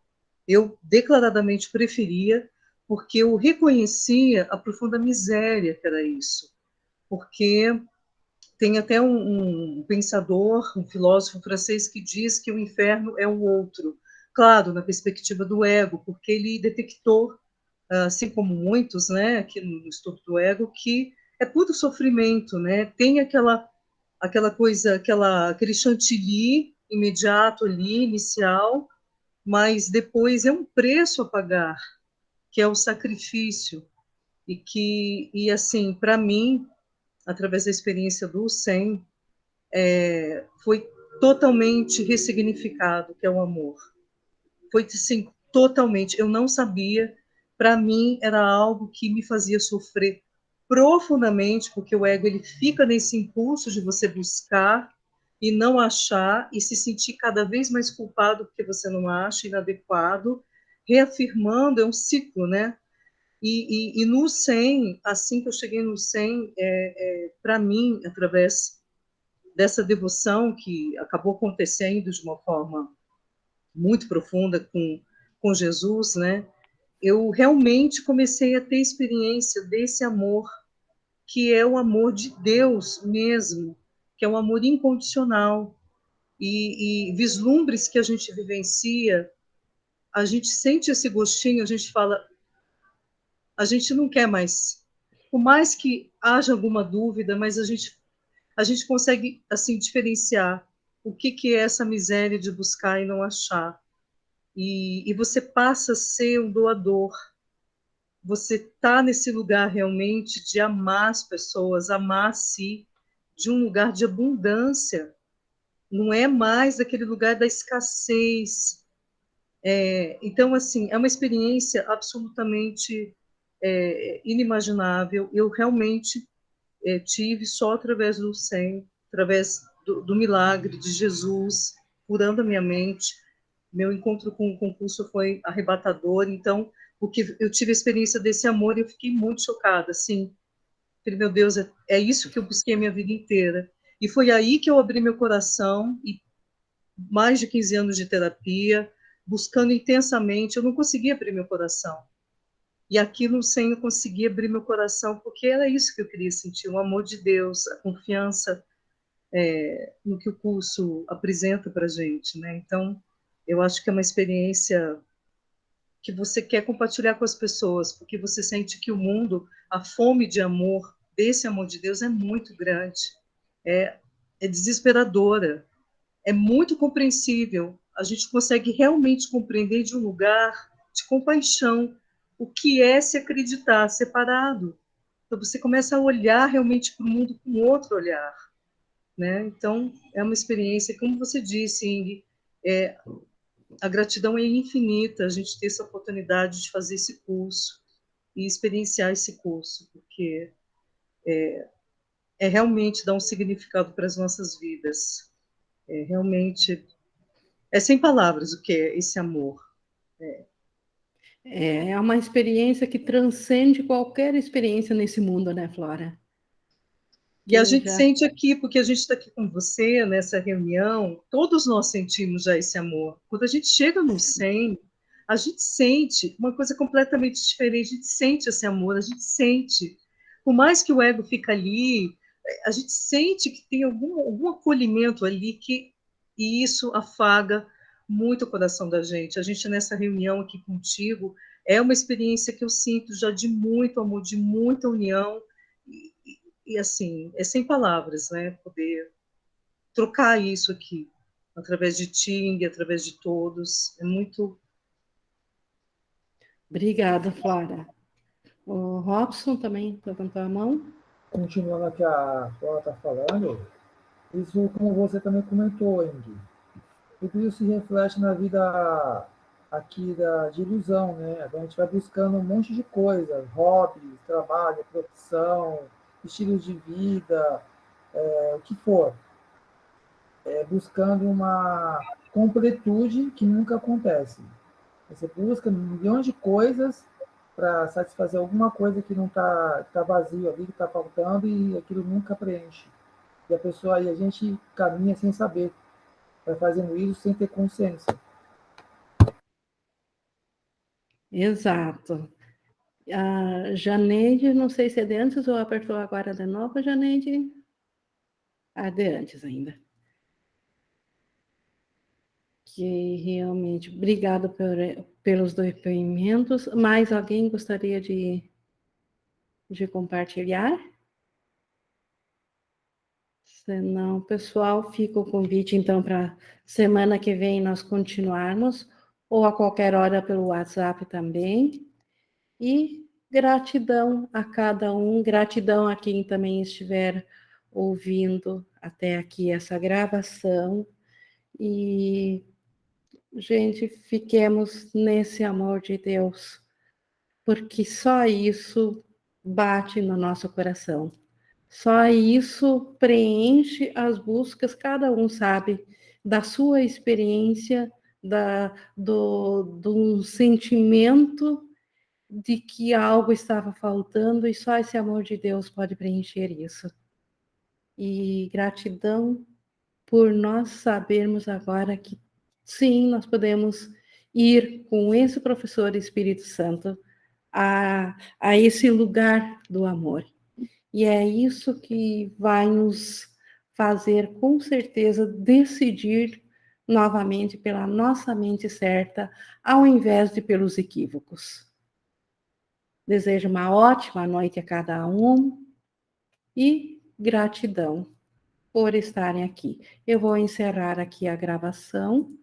E: eu declaradamente preferia, porque eu reconhecia a profunda miséria que era isso. Porque tem até um pensador, um filósofo francês que diz que o inferno é o outro. Claro, na perspectiva do ego, porque ele detectou, assim como muitos, né, aqui no estudo do ego, que é puro sofrimento, né? Tem aquela coisa, aquele chantilly imediato ali, inicial, mas depois é um preço a pagar, que é o sacrifício. E assim, para mim, através da experiência do SEM, foi totalmente ressignificado, que é o amor. Foi, assim, totalmente. Eu não sabia. Para mim, era algo que me fazia sofrer profundamente, porque o ego ele fica nesse impulso de você buscar e não achar, e se sentir cada vez mais culpado porque você não acha, inadequado, reafirmando, é um ciclo, né? E no 100, assim que eu cheguei no 100, para mim, através dessa devoção que acabou acontecendo de uma forma muito profunda com Jesus, né? Eu realmente comecei a ter experiência desse amor, que é o amor de Deus mesmo, que é um amor incondicional. E vislumbres que a gente vivencia, a gente sente esse gostinho, a gente fala, a gente não quer mais. Por mais que haja alguma dúvida, mas a gente consegue assim diferenciar o que é essa miséria de buscar e não achar. E você passa a ser um doador. Você está nesse lugar realmente de amar as pessoas, amar a si, de um lugar de abundância. Não é mais aquele lugar da escassez. Então, assim, é uma experiência absolutamente inimaginável. Eu realmente tive só através do SEM, através do milagre de Jesus, curando a minha mente. Meu encontro com o concurso foi arrebatador, então, porque eu tive a experiência desse amor e eu fiquei muito chocada, assim. Falei, meu Deus, é isso que eu busquei a minha vida inteira. E foi aí que eu abri meu coração, e mais de 15 anos de terapia, buscando intensamente, eu não conseguia abrir meu coração. E aqui no Senhor eu consegui abrir meu coração, porque era isso que eu queria sentir, o amor de Deus, a confiança no que o curso apresenta para a gente, né? Então, eu acho que é uma experiência que você quer compartilhar com as pessoas, porque você sente que o mundo, a fome de amor, desse amor de Deus é muito grande, é desesperadora, é muito compreensível, a gente consegue realmente compreender de um lugar de compaixão, o que é se acreditar separado. Então, você começa a olhar realmente para o mundo com outro olhar, né? Então, é uma experiência, como você disse, Ingrid, a gratidão é infinita, a gente ter essa oportunidade de fazer esse curso e experienciar esse curso, porque é realmente dar um significado para as nossas vidas. Realmente, é sem palavras o que é esse amor.
A: É uma experiência que transcende qualquer experiência nesse mundo, né, Flora?
E: E a
A: Que
E: gente
A: já...
E: sente aqui, porque a gente está aqui com você nessa reunião, todos nós sentimos já esse amor. Quando a gente chega no 100, a gente sente uma coisa completamente diferente, a gente sente esse amor, a gente sente. Por mais que o ego fica ali, a gente sente que tem algum acolhimento ali, e isso afaga muito o coração da gente. A gente, nessa reunião aqui contigo, é uma experiência que eu sinto já de muito amor, de muita união, e assim, é sem palavras, né? Poder trocar isso aqui, através de Ting, através de todos, é muito...
A: Obrigada, Flora. O Robson também levantou a mão.
C: Continuando o que a Flora está falando, isso, como você também comentou, Ingrid, tudo isso se reflete na vida aqui de ilusão, né? A gente vai buscando um monte de coisas, hobbies, trabalho, profissão, estilos de vida, o que for, buscando uma completude que nunca acontece. Você busca milhões de coisas para satisfazer alguma coisa que não tá vazio ali, que está faltando, e aquilo nunca preenche. E a pessoa aí, a gente caminha sem saber, vai fazendo isso sem ter consciência.
A: Exato. A Janeide, não sei se é de antes ou apertou agora de novo, Janeide. Ah, de antes ainda. Que realmente, obrigada pelos depoimentos. Mais alguém gostaria de compartilhar? Se não, pessoal, fica o convite, então, para semana que vem nós continuarmos, ou a qualquer hora pelo WhatsApp também. E gratidão a cada um, gratidão a quem também estiver ouvindo até aqui essa gravação. E, gente, fiquemos nesse amor de Deus, porque só isso bate no nosso coração. Só isso preenche as buscas, cada um sabe da sua experiência, do sentimento de que algo estava faltando, e só esse amor de Deus pode preencher isso. E gratidão por nós sabermos agora que sim, nós podemos ir com esse professor Espírito Santo a esse lugar do amor. E é isso que vai nos fazer, com certeza, decidir novamente pela nossa mente certa, ao invés de pelos equívocos. Desejo uma ótima noite a cada um e gratidão por estarem aqui. Eu vou encerrar aqui a gravação.